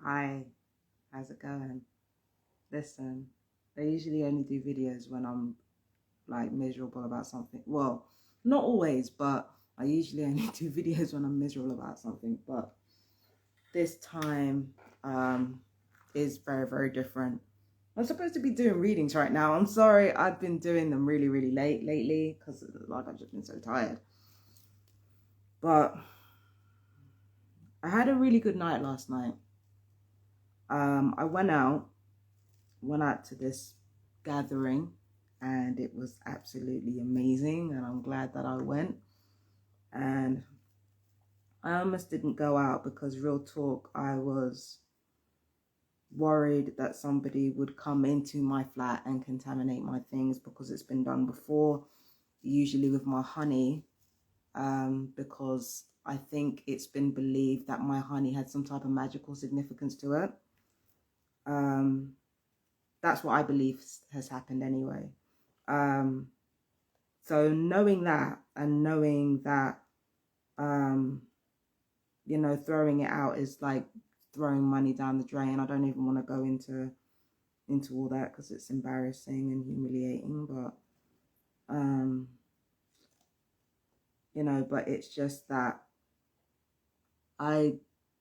Hi, how's it going? Listen, I usually only do videos when I'm like miserable about something. Well, not always, but I usually only do videos when I'm miserable about something. But this time is very, very different. I'm supposed to be doing readings right now. I'm sorry, I've been doing them really, really late lately because like I've just been so tired. But I had a really good night last night. I went out to this gathering and it was absolutely amazing, and I'm glad that I went. And I almost didn't go out because, real talk, I was worried that somebody would come into my flat and contaminate my things, because it's been done before, usually with my honey, because I think it's been believed that my honey had some type of magical significance to it. That's what I believe has happened anyway. So knowing that, and knowing that, throwing it out is like throwing money down the drain. I don't even want to go into all that because it's embarrassing and humiliating. But but it's just that I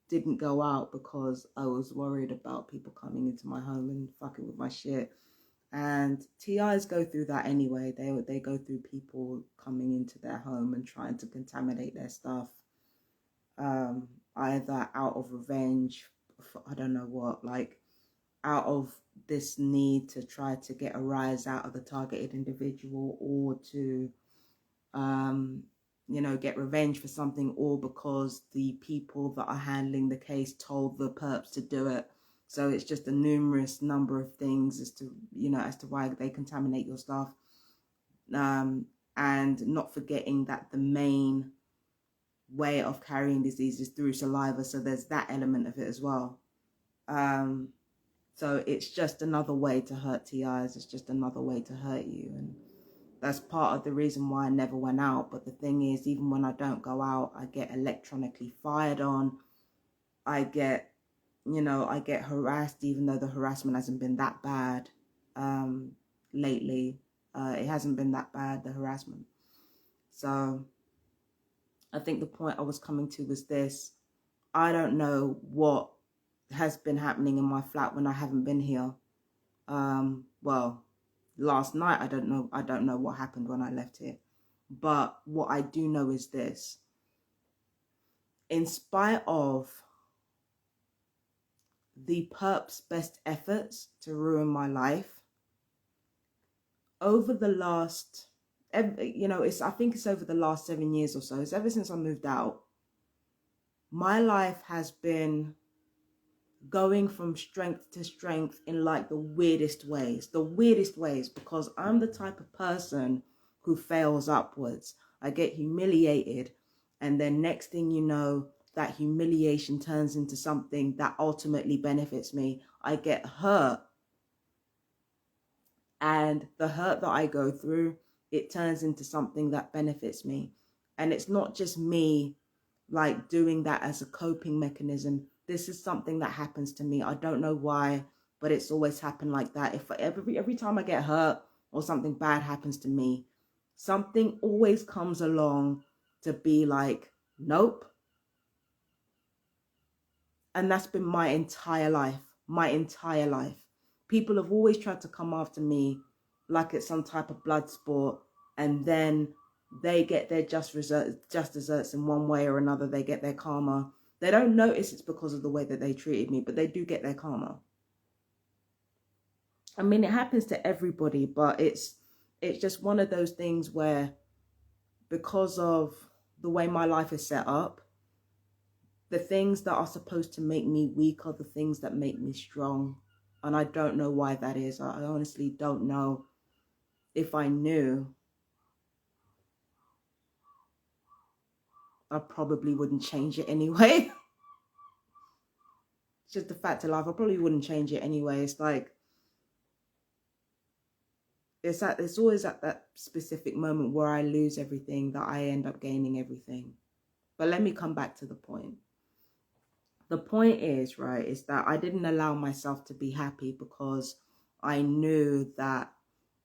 didn't go out because I was worried about people coming into my home and fucking with my shit. And TIs go through that anyway. They go through people coming into their home and trying to contaminate their stuff, either out of revenge, for, I don't know what, like out of this need to try to get a rise out of the targeted individual, or to get revenge for something, or because the people that are handling the case told the perps to do it. So it's just a numerous number of things as to why they contaminate your stuff. And not forgetting that the main way of carrying disease is through saliva, so there's that element of it as well. So it's just another way to hurt TIs. It's just another way to hurt you, and that's part of the reason why I never went out. But the thing is, even when I don't go out, I get electronically fired on. I get harassed, even though the harassment hasn't been that bad lately. It hasn't been that bad, the harassment. So I think the point I was coming to was this. I don't know what has been happening in my flat when I haven't been here. Well, last night I don't know what happened when I left here. But what I do know is this. In spite of the perp's best efforts to ruin my life, over the last, I think it's over the last 7 years or so. It's ever since I moved out. My life has been going from strength to strength in like the weirdest ways, because I'm the type of person who fails upwards. I get humiliated, and then next thing you know, that humiliation turns into something that ultimately benefits me. I get hurt, and the hurt that I go through, it turns into something that benefits me. And it's not just me like doing that as a coping mechanism. This is something that happens to me. I don't know why, but it's always happened like that. If every time I get hurt or something bad happens to me, something always comes along to be like, nope. And that's been my entire life. People have always tried to come after me like it's some type of blood sport, and then they get their just desserts in one way or another. They get their karma. They don't notice it's because of the way that they treated me, but they do get their karma. I mean, it happens to everybody, but it's just one of those things where, because of the way my life is set up, the things that are supposed to make me weak are the things that make me strong. And I don't know why that is. I honestly don't know. If I knew, I probably wouldn't change it anyway. It's just the fact of life. I probably wouldn't change it anyway. It's like, it's always at that specific moment where I lose everything that I end up gaining everything. But let me come back to the point. The point is, right, is that I didn't allow myself to be happy because I knew that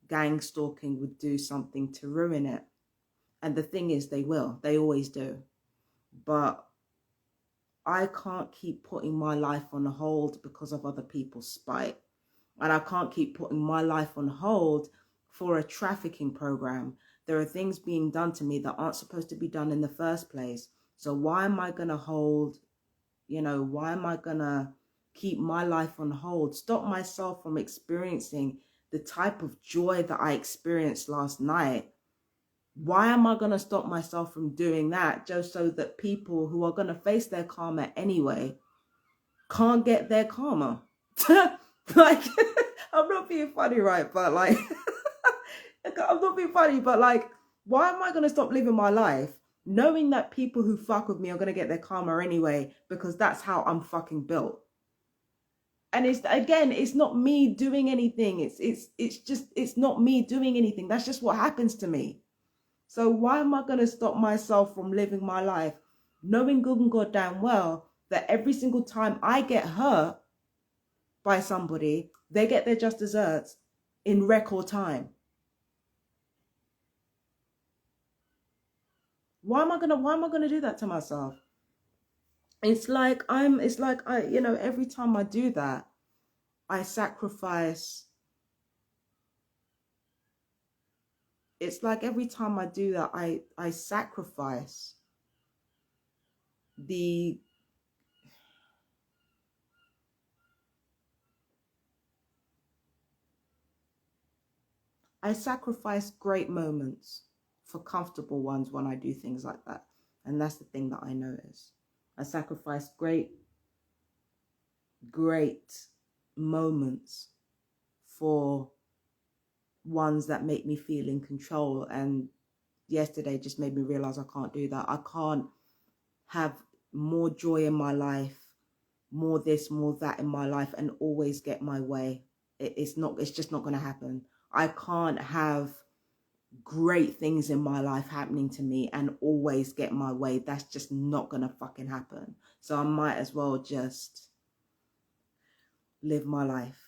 gang stalking would do something to ruin it. And the thing is, they will. They always do. But I can't keep putting my life on hold because of other people's spite. And I can't keep putting my life on hold for a trafficking program. There are things being done to me that aren't supposed to be done in the first place. So why am I going to hold, why am I going to keep my life on hold? Stop myself from experiencing the type of joy that I experienced last night. Why am I going to stop myself from doing that just so that people who are going to face their karma anyway can't get their karma? Like, I'm not being funny, right? But like, I'm not being funny, but like, why am I going to stop living my life knowing that people who fuck with me are going to get their karma anyway, because that's how I'm fucking built? And it's not me doing anything. It's not me doing anything. That's just what happens to me. So why am I going to stop myself from living my life knowing good and goddamn well that every single time I get hurt by somebody, they get their just desserts in record time? Why am I gonna do that to myself? It's like every time I do that, I sacrifice. It's like every time I do that, I sacrifice the I sacrifice great moments for comfortable ones when I do things like that. And that's the thing that I notice. I sacrifice great moments for ones that make me feel in control. And yesterday just made me realize I can't do that. I can't have more joy in my life, more this, more that in my life, and always get my way. It's just not going to happen. I can't have great things in my life happening to me and always get my way. That's just not going to fucking happen. So I might as well just live my life.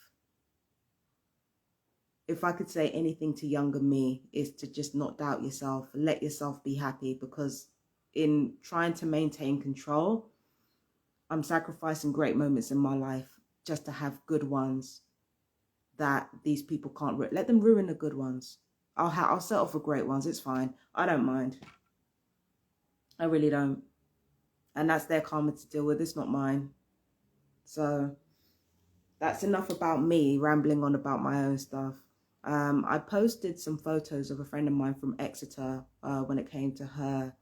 If I could say anything to younger me, is to just not doubt yourself, let yourself be happy, because in trying to maintain control, I'm sacrificing great moments in my life just to have good ones that these people can't let them ruin the good ones. I'll settle for great ones. It's fine. I don't mind. I really don't. And that's their karma to deal with. It's not mine. So that's enough about me rambling on about my own stuff. I posted some photos of a friend of mine from Exeter when it came to her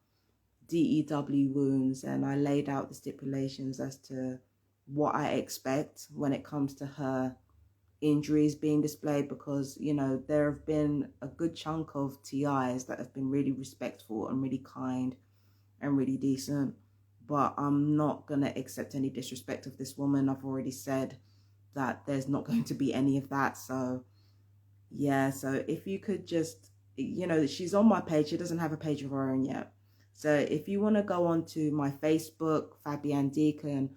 DEW wounds, and I laid out the stipulations as to what I expect when it comes to her injuries being displayed, because there have been a good chunk of TIs that have been really respectful and really kind and really decent, but I'm not gonna accept any disrespect of this woman. I've already said that there's not going to be any of that. So yeah, so if you could just, she's on my page. She doesn't have a page of her own yet. So if you want to go on to my Facebook, Fabienne Deacon,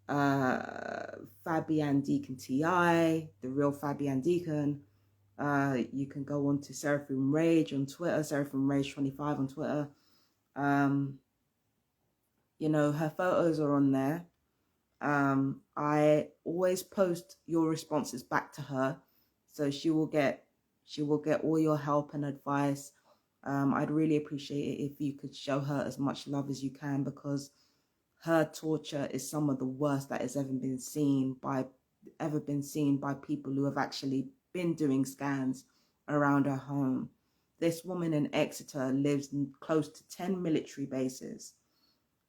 Fabienne Deacon TI, the real Fabienne Deacon, you can go on to Seraphim Rage on Twitter, Seraphim Rage 25 on Twitter. Her photos are on there. I always post your responses back to her, so she will get all your help and advice. I'd really appreciate it if you could show her as much love as you can, because her torture is some of the worst that has ever been seen by people who have actually been doing scans around her home. This woman in Exeter lives close to 10 military bases.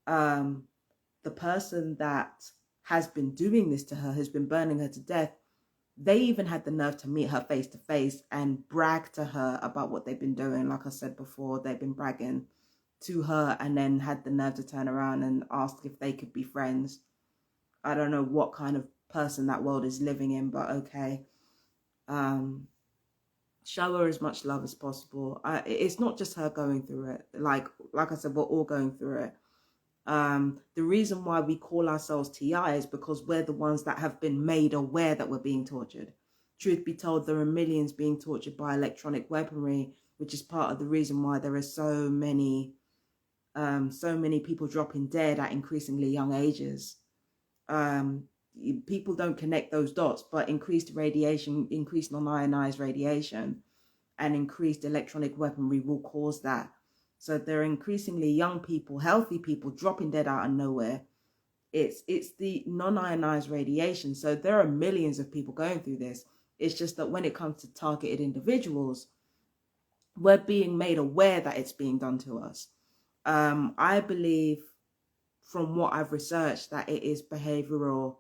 The person that has been doing this to her, has been burning her to death, they even had the nerve to meet her face to face and brag to her about what they've been doing. Like I said before, they've been bragging to her, and then had the nerve to turn around and ask if they could be friends. I don't know what kind of person that world is living in, but okay. Show her as much love as possible. It's not just her going through it. Like I said, we're all going through it. The reason why we call ourselves TI is because we're the ones that have been made aware that we're being tortured. Truth be told, there are millions being tortured by electronic weaponry, which is part of the reason why there are so many people dropping dead at increasingly young ages. People don't connect those dots, but increased radiation, increased non-ionized radiation, and increased electronic weaponry will cause that. So there are increasingly young people, healthy people dropping dead out of nowhere. It's the non-ionized radiation. So there are millions of people going through this. It's just that when it comes to targeted individuals, we're being made aware that it's being done to us. I believe, from what I've researched, that it is behavioral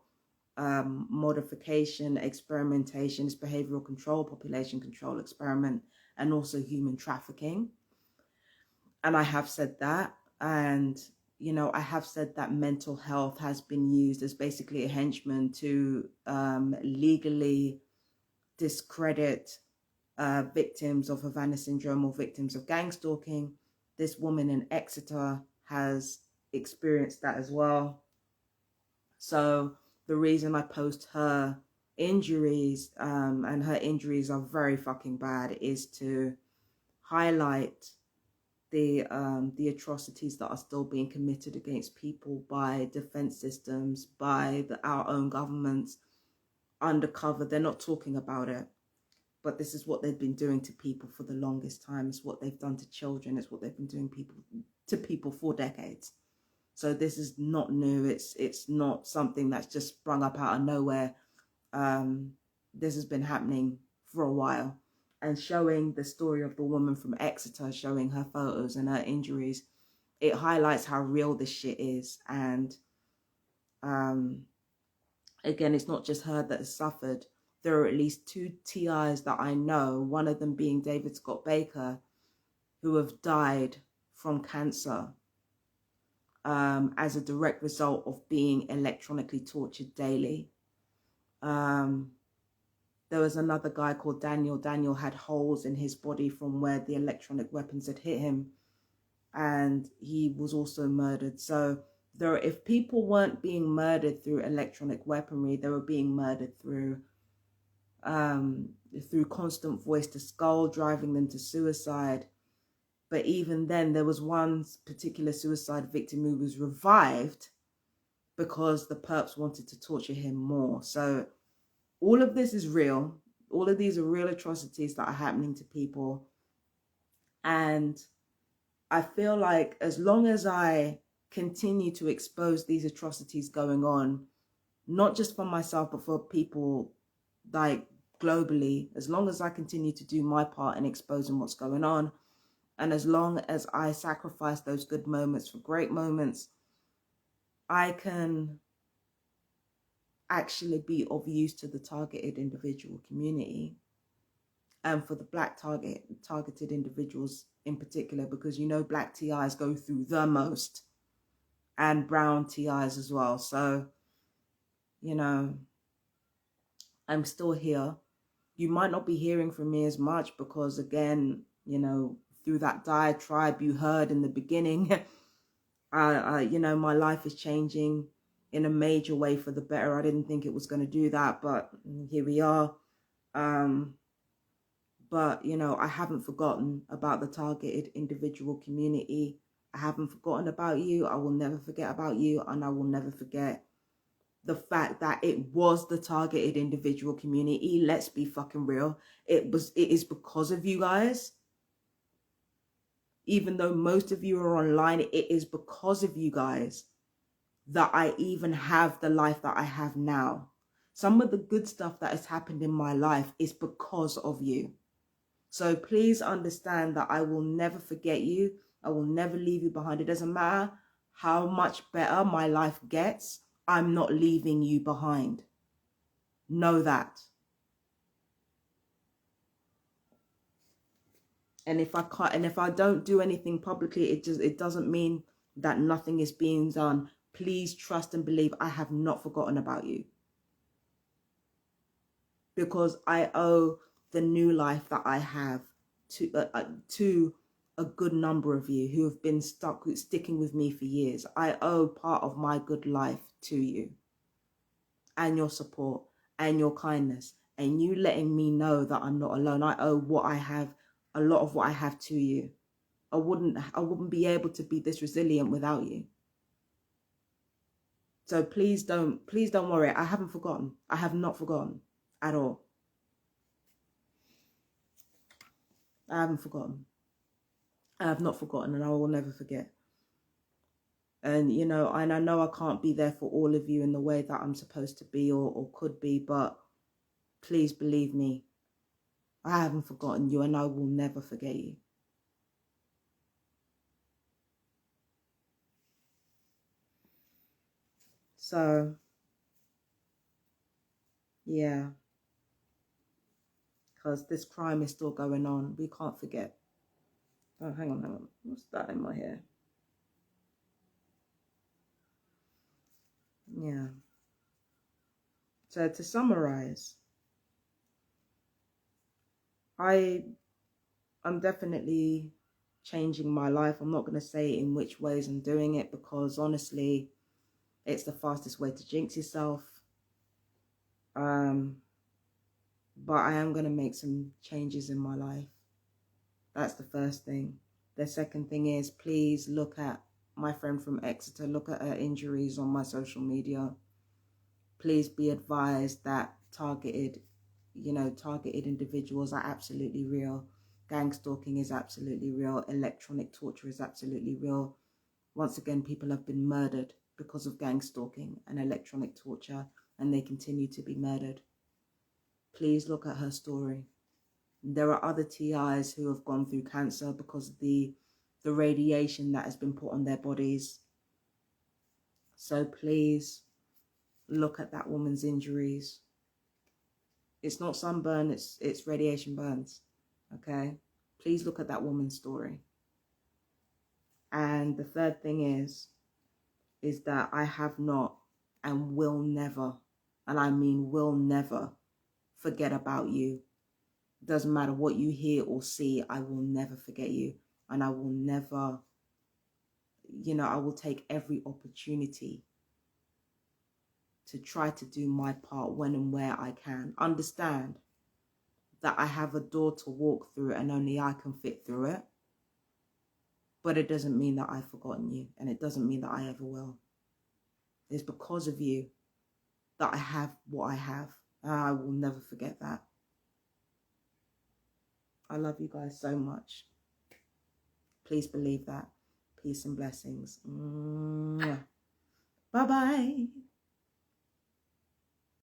modification, experimentation, it's behavioral control, population control experiment, and also human trafficking. And I have said that. And, you know, I have said that mental health has been used as basically a henchman to legally discredit victims of Havana syndrome or victims of gang stalking. This woman in Exeter has experienced that as well. So the reason I post her injuries, and her injuries are very fucking bad, is to highlight the atrocities that are still being committed against people by defense systems, by our own governments, undercover. They're not talking about it, but this is what they've been doing to people for the longest time. It's what they've done to children. It's what they've been doing to people for decades. So this is not new. It's not something that's just sprung up out of nowhere. This has been happening for a while. And showing the story of the woman from Exeter, showing her photos and her injuries, it highlights how real this shit is. And again, it's not just her that has suffered. There are at least 2 TIs that I know, one of them being David Scott Baker, who have died from cancer as a direct result of being electronically tortured daily. There was another guy called Daniel. Daniel had holes in his body from where the electronic weapons had hit him, and he was also murdered. So if people weren't being murdered through electronic weaponry, they were being murdered through constant voice to skull, driving them to suicide. But even then, there was one particular suicide victim who was revived because the perps wanted to torture him more. So all of this is real. All of these are real atrocities that are happening to people. And I feel like as long as I continue to expose these atrocities going on, not just for myself, but for people like globally, as long as I continue to do my part in exposing what's going on, and as long as I sacrifice those good moments for great moments, I can actually be of use to the targeted individual community, and for the Black targeted individuals in particular, because, you know, Black TIs go through the most, and brown TIs as well. So, you know, I'm still here. You might not be hearing from me as much because, again, you know, through that diatribe you heard in the beginning, you know, my life is changing in a major way for the better. I didn't think it was going to do that, but here we are. But, you know, I haven't forgotten about the targeted individual community. I haven't forgotten about you. I will never forget about you. And I will never forget the fact that it was the targeted individual community. Let's be fucking real. It is because of you guys. Even though most of you are online, it is because of you guys that I even have the life that I have now. Some of the good stuff that has happened in my life is because of you. So please understand that I will never forget you. I will never leave you behind. It doesn't matter how much better my life gets, I'm not leaving you behind. Know that. And if I don't do anything publicly, it doesn't mean that nothing is being done. Please trust and believe I have not forgotten about you. Because I owe the new life that I have to a good number of you who have been sticking with me for years. I owe part of my good life to you and your support and your kindness and you letting me know that I'm not alone. I owe what I have, a lot of what I have to you. I wouldn't be able to be this resilient without you. So please don't worry. I haven't forgotten. I have not forgotten at all. I haven't forgotten. I have not forgotten, and I will never forget. And, you know, and I know I can't be there for all of you in the way that I'm supposed to be or could be, but please believe me, I haven't forgotten you and I will never forget you. So, yeah, because this crime is still going on. We can't forget. Oh, hang on. What's that in my hair? Yeah. So to summarize, I'm definitely changing my life. I'm not going to say in which ways I'm doing it because honestly, it's the fastest way to jinx yourself. But I am going to make some changes in my life. That's the first thing. The second thing is, please look at my friend from Exeter, look at her injuries on my social media. Please be advised that targeted individuals are absolutely real. Gang stalking is absolutely real. Electronic torture is absolutely real. Once again, people have been murdered because of gang stalking and electronic torture, and they continue to be murdered. Please look at her story. There are other TIs who have gone through cancer because of the radiation that has been put on their bodies. So please look at that woman's injuries. It's not sunburn, it's radiation burns. Okay? Please look at that woman's story. And the third thing is that I have not and will never, and I mean will never, forget about you. Doesn't matter what you hear or see, I will never forget you. And I will never, I will take every opportunity to try to do my part when and where I can. Understand that I have a door to walk through and only I can fit through it. But it doesn't mean that I've forgotten you, and it doesn't mean that I ever will. It's because of you that I have what I have, and I will never forget that. I love you guys so much. Please believe that. Peace and blessings. Bye-bye.